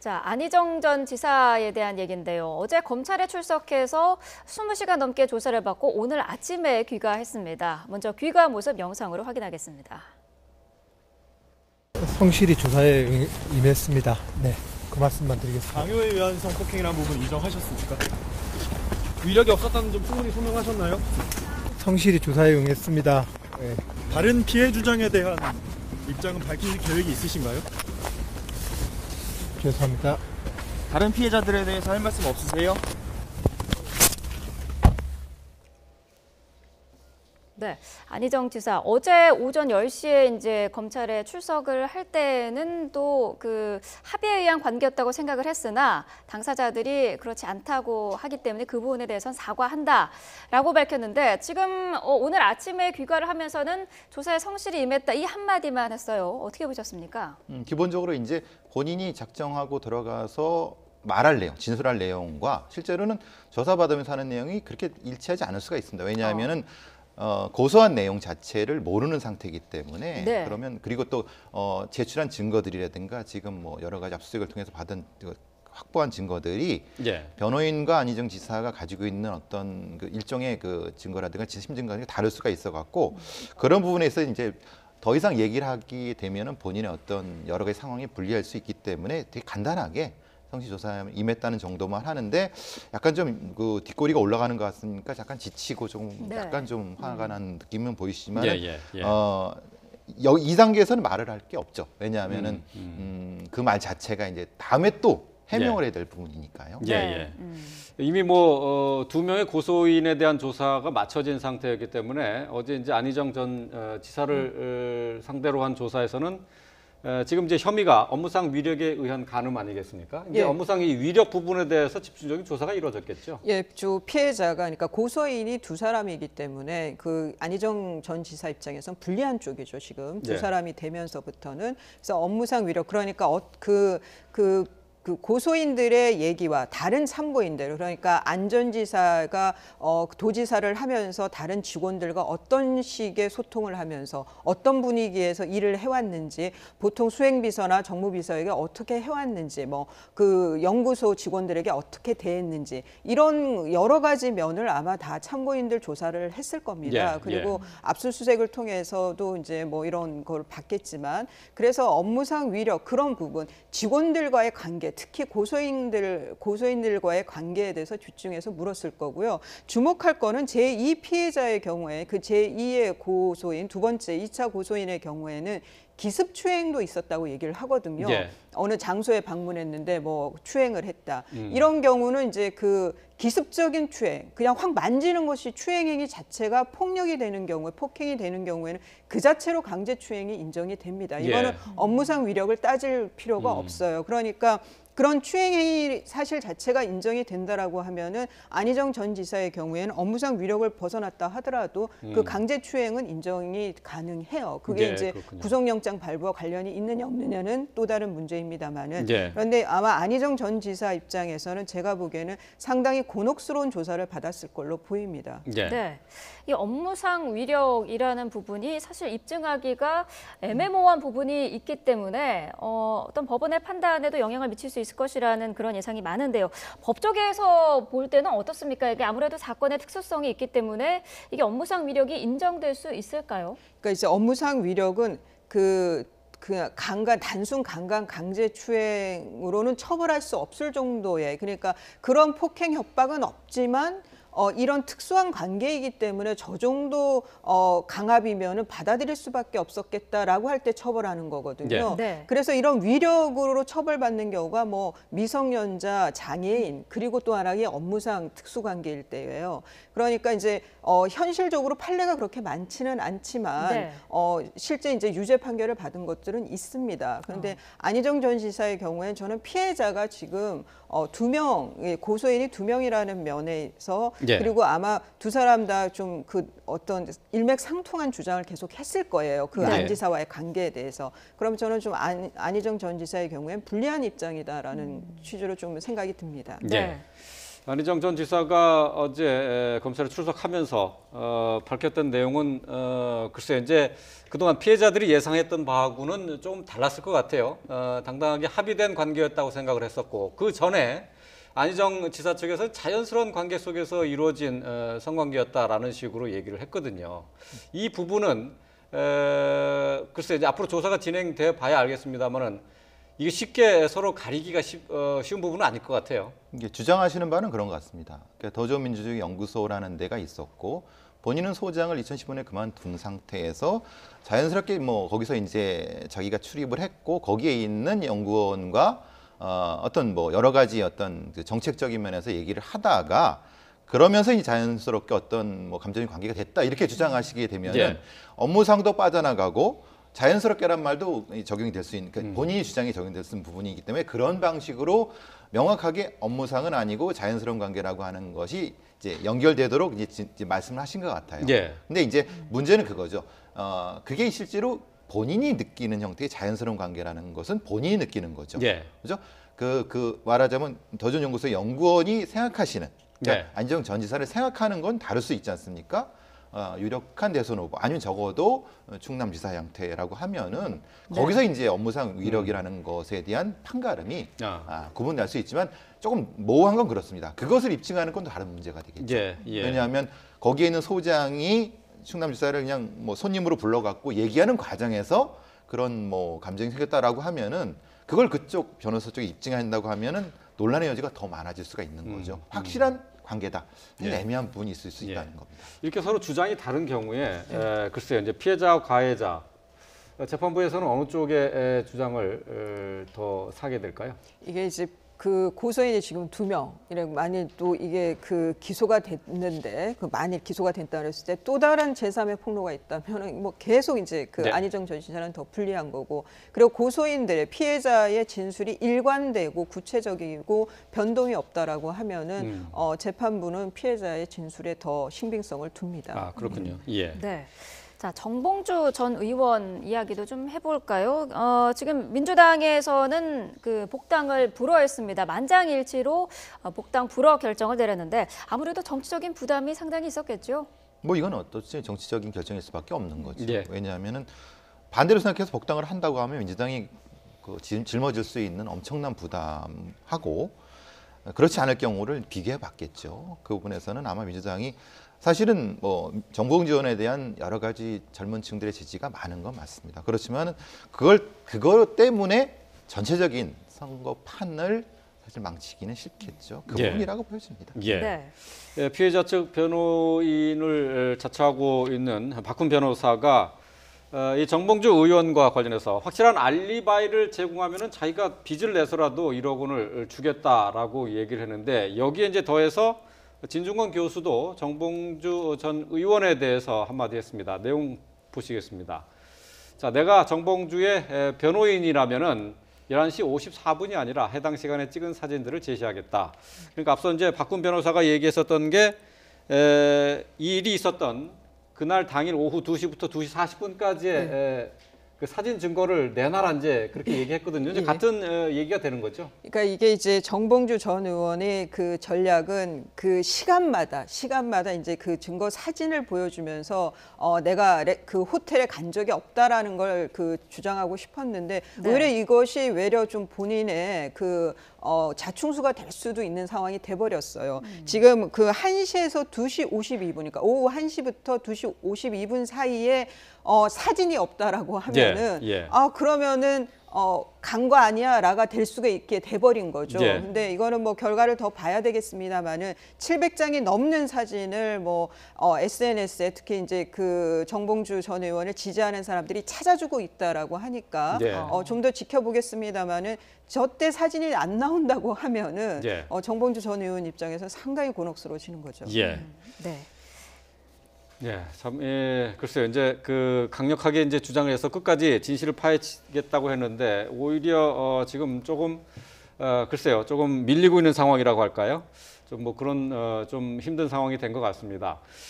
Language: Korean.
자, 안희정 전 지사에 대한 얘기인데요. 어제 검찰에 출석해서 20시간 넘게 조사를 받고 오늘 아침에 귀가했습니다. 먼저 귀가 모습 영상으로 확인하겠습니다. 성실히 조사에 임했습니다. 네, 그 말씀만 드리겠습니다. 강요에 의한 성폭행이라는 부분 인정하셨습니까? 위력이 없었다는 점 충분히 소명하셨나요? 성실히 조사에 응했습니다. 네. 다른 피해 주장에 대한 입장은 밝힐 계획이 있으신가요? 죄송합니다. 다른 피해자들에 대해서 할 말씀 없으세요? 네, 안희정 지사 어제 오전 10시에 이제 검찰에 출석을 할 때는 또 그 합의에 의한 관계였다고 생각을 했으나 당사자들이 그렇지 않다고 하기 때문에 그 부분에 대해서는 사과한다라고 밝혔는데 지금 오늘 아침에 귀가를 하면서는 조사에 성실히 임했다 이 한마디만 했어요. 어떻게 보셨습니까? 기본적으로 이제 본인이 작정하고 들어가서 말할 내용, 진술할 내용과 실제로는 조사받으면서 하는 내용이 그렇게 일치하지 않을 수가 있습니다. 왜냐하면은 고소한 내용 자체를 모르는 상태이기 때문에 네. 그러면 그리고 또 제출한 증거들이라든가 지금 뭐 여러 가지 압수수색을 통해서 받은 확보한 증거들이 변호인과 안희정 지사가 가지고 있는 어떤 그 일종의 그 증거라든가 지심 증거가 다를 수가 있어 갖고 그런 부분에서 이제 더 이상 얘기를 하게 되면은 본인의 어떤 여러 가지 상황이 불리할 수 있기 때문에 되게 간단하게 성실 조사에 임했다는 정도만 하는데 약간 좀 그 뒷꼬리가 올라가는 것 같으니까 약간 지치고 좀 네. 약간 좀 화가 나는 느낌은 보이시지만 이 단계에서는 말을 할 게 없죠. 왜냐하면은 그 말 자체가 이제 다음에 또 해명을 해야 될 부분이니까요. 이미 뭐 2명의 고소인에 대한 조사가 마쳐진 상태였기 때문에 어제 이제 안희정 전 지사를 상대로 한 조사에서는 지금 이제 혐의가 업무상 위력에 의한 간음 아니겠습니까? 이제 업무상 이 위력 부분에 대해서 집중적인 조사가 이루어졌겠죠. 예, 피해자가 그러니까 고소인이 두 사람이기 때문에 그 안희정 전 지사 입장에선 불리한 쪽이죠. 지금 두 사람이 되면서부터는 그래서 업무상 위력 그러니까 그 고소인들의 얘기와 다른 참고인들 그러니까 안 전 지사가 도지사를 하면서 다른 직원들과 어떤 식의 소통을 하면서 어떤 분위기에서 일을 해왔는지 보통 수행비서나 정무비서에게 어떻게 해왔는지 뭐 그 연구소 직원들에게 어떻게 대했는지 이런 여러 가지 면을 아마 다 참고인들 조사를 했을 겁니다. 그리고 압수수색을 통해서도 이제 뭐 이런 걸 봤겠지만 그래서 업무상 위력 그런 부분 직원들과의 관계 특히 고소인들과의 관계에 대해서 집중해서 물었을 거고요. 주목할 거는 제2 피해자의 경우에 그 제2의 고소인 두 번째 2차 고소인의 경우에는 기습 추행도 있었다고 얘기를 하거든요. 어느 장소에 방문했는데 뭐 추행을 했다. 이런 경우는 이제 그 기습적인 추행, 그냥 확 만지는 것이 추행행위 자체가 폭력이 되는 경우에 폭행이 되는 경우에는 그 자체로 강제 추행이 인정이 됩니다. 이거는 업무상 위력을 따질 필요가 없어요. 그러니까 그런 추행행위 사실 자체가 인정이 된다라고 하면은 안희정 전 지사의 경우에는 업무상 위력을 벗어났다 하더라도 그 강제 추행은 인정이 가능해요. 그게 이제 그렇군요. 구속영장 발부와 관련이 있느냐 없느냐는 또 다른 문제입니다만은 그런데 아마 안희정 전 지사 입장에서는 제가 보기에는 상당히 곤혹스러운 조사를 받았을 걸로 보입니다. 네. 이 업무상 위력이라는 부분이 사실 입증하기가 애매모호한 부분이 있기 때문에 어떤 법원의 판단에도 영향을 미칠 수 있을 것이라는 그런 예상이 많은데요. 법조계에서 볼 때는 어떻습니까? 이게 아무래도 사건의 특수성이 있기 때문에 이게 업무상 위력이 인정될 수 있을까요? 그러니까 이제 업무상 위력은 단순 강간 강제 추행으로는 처벌할 수 없을 정도의 그러니까 그런 폭행 협박은 없지만 이런 특수한 관계이기 때문에 저 정도 강압이면은 받아들일 수밖에 없었겠다라고 할 때 처벌하는 거거든요. 그래서 이런 위력으로 처벌받는 경우가 뭐 미성년자, 장애인 그리고 또 하나의 업무상 특수관계일 때예요. 그러니까 이제 현실적으로 판례가 그렇게 많지는 않지만 실제 이제 유죄 판결을 받은 것들은 있습니다. 그런데 안희정 전 지사의 경우에는 저는 피해자가 지금 2명 고소인이 2명이라는 면에서 그리고 아마 두 사람 다 좀 그 어떤 일맥상통한 주장을 계속 했을 거예요. 그 안 지사와의 관계에 대해서. 그럼 저는 좀 안희정 전 지사의 경우에는 불리한 입장이다라는 취지로 좀 생각이 듭니다. 안희정 전 지사가 어제 검찰에 출석하면서 밝혔던 내용은 글쎄 이제 그동안 피해자들이 예상했던 바하고는 좀 달랐을 것 같아요. 당당하게 합의된 관계였다고 생각을 했었고 그 전에 안희정 지사 측에서 자연스러운 관계 속에서 이루어진 성관계였다라는 식으로 얘기를 했거든요. 이 부분은 글쎄 이제 앞으로 조사가 진행되어 봐야 알겠습니다만은 이게 쉽게 서로 가리기가 쉬운 부분은 아닐 것 같아요. 이게 주장하시는 바는 그런 것 같습니다. 그러니까 더조민주주의 연구소라는 데가 있었고 본인은 소장을 2015년에 그만둔 상태에서 자연스럽게 뭐 거기서 이제 자기가 출입을 했고 거기에 있는 연구원과 어떤 뭐 여러 가지 어떤 그 정책적인 면에서 얘기를 하다가 그러면서 이 자연스럽게 어떤 뭐 감정의 관계가 됐다 이렇게 주장하시게 되면은 예. 업무상도 빠져나가고 자연스럽게란 말도 적용이 될 수 있는 그러니까 본인이 주장이 적용될 수 있는 부분이기 때문에 그런 방식으로 명확하게 업무상은 아니고 자연스러운 관계라고 하는 것이 이제 연결되도록 이제 말씀을 하신 것 같아요. 예. 근데 이제 문제는 그거죠. 그게 실제로 본인이 느끼는 형태의 자연스러운 관계라는 것은 본인이 느끼는 거죠. 예. 그죠? 그 말하자면 더존연구소 연구원이 생각하시는 그러니까 네. 안희정 전 지사를 생각하는 건 다를 수 있지 않습니까? 유력한 대선 후보 아니면 적어도 충남지사 형태라고 하면은 거기서 이제 업무상 위력이라는 것에 대한 판가름이 구분될 수 있지만 조금 모호한 건 그렇습니다. 그것을 입증하는 건 또 다른 문제가 되겠죠. 예, 예. 왜냐하면 거기에 있는 소장이 충남지사를 그냥 뭐 손님으로 불러갖고 얘기하는 과정에서 그런 뭐 감정이 생겼다라고 하면은 그걸 그쪽 변호사 쪽에 입증한다고 하면은 논란의 여지가 더 많아질 수가 있는 거죠. 확실한 관계다. 예. 애매한 부분이 있을 수 있다는 겁니다. 이렇게 서로 주장이 다른 경우에 글쎄요 이제 피해자와 가해자 재판부에서는 어느 쪽의 주장을 더 사게 될까요? 이게 이제 그 고소인이 지금 2명, 만일 또 이게 그 기소가 됐는데, 그 만일 기소가 됐다 그랬을 때 또 다른 제3의 폭로가 있다면 뭐 계속 이제 그 네. 안희정 전 지사는 더 불리한 거고, 그리고 고소인들의 피해자의 진술이 일관되고 구체적이고 변동이 없다라고 하면은 재판부는 피해자의 진술에 더 신빙성을 둡니다. 아 그렇군요. 예. 네. 자, 정봉주 전 의원 이야기도 좀 해볼까요? 지금 민주당에서는 그 복당을 불허했습니다. 만장일치로 복당 불허 결정을 내렸는데 아무래도 정치적인 부담이 상당히 있었겠죠? 뭐 이건 어떻지 정치적인 결정일 수밖에 없는 거죠. 예. 왜냐하면은 반대로 생각해서 복당을 한다고 하면 민주당이 그 짊어질 수 있는 엄청난 부담하고 그렇지 않을 경우를 비교해 봤겠죠. 그 부분에서는 아마 민주당이 사실은 뭐 정봉주 의원에 대한 여러 가지 젊은 층들의 지지가 많은 건 맞습니다. 그렇지만 그거 때문에 전체적인 선거판을 사실 망치기는 싫겠죠. 그 예. 부분이라고 보여집니다. 예. 네. 예, 피해자 측 변호인을 자처하고 있는 박훈 변호사가 이 정봉주 의원과 관련해서 확실한 알리바이를 제공하면은 자기가 빚을 내서라도 1억 원을 주겠다라고 얘기를 했는데 여기에 이제 더해서 진중권 교수도 정봉주 전 의원에 대해서 한마디 했습니다. 내용 보시겠습니다. 자, 내가 정봉주의 변호인이라면은 11시 54분이 아니라 해당 시간에 찍은 사진들을 제시하겠다. 그러니까 앞서 이제 박훈 변호사가 얘기했었던 게 이 일이 있었던 그날 당일 오후 2시부터 2시 40분까지의 그 사진 증거를 내놔라 이제 그렇게 얘기했거든요. 이제 같은 얘기가 되는 거죠. 그러니까 이게 이제 정봉주 전 의원의 그 전략은 그 시간마다 이제 그 증거 사진을 보여주면서 내가 그 호텔에 간 적이 없다라는 걸 그 주장하고 싶었는데 네. 오히려 이것이 외려 좀 본인의 그 자충수가 될 수도 있는 상황이 돼버렸어요. 지금 그 1시에서 2시 52분, 그러니까 오후 1시부터 2시 52분 사이에 사진이 없다라고 하면은 예. 그러면은 간 거 아니야 라가 될 수가 있게 돼버린 거죠. 예. 근데 이거는 뭐 결과를 더 봐야 되겠습니다만은 700장이 넘는 사진을 뭐 SNS에 특히 이제 그 정봉주 전 의원을 지지하는 사람들이 찾아주고 있다라고 하니까 예. 좀 더 지켜보겠습니다만은 저때 사진이 안 나온다고 하면은 예. 정봉주 전 의원 입장에서 상당히 곤혹스러워지는 거죠. 예. 네. 예, 참, 글쎄요, 이제 그 강력하게 이제 주장을 해서 끝까지 진실을 파헤치겠다고 했는데 오히려 지금 조금 글쎄요, 조금 밀리고 있는 상황이라고 할까요? 좀 뭐 그런 좀 힘든 상황이 된 것 같습니다.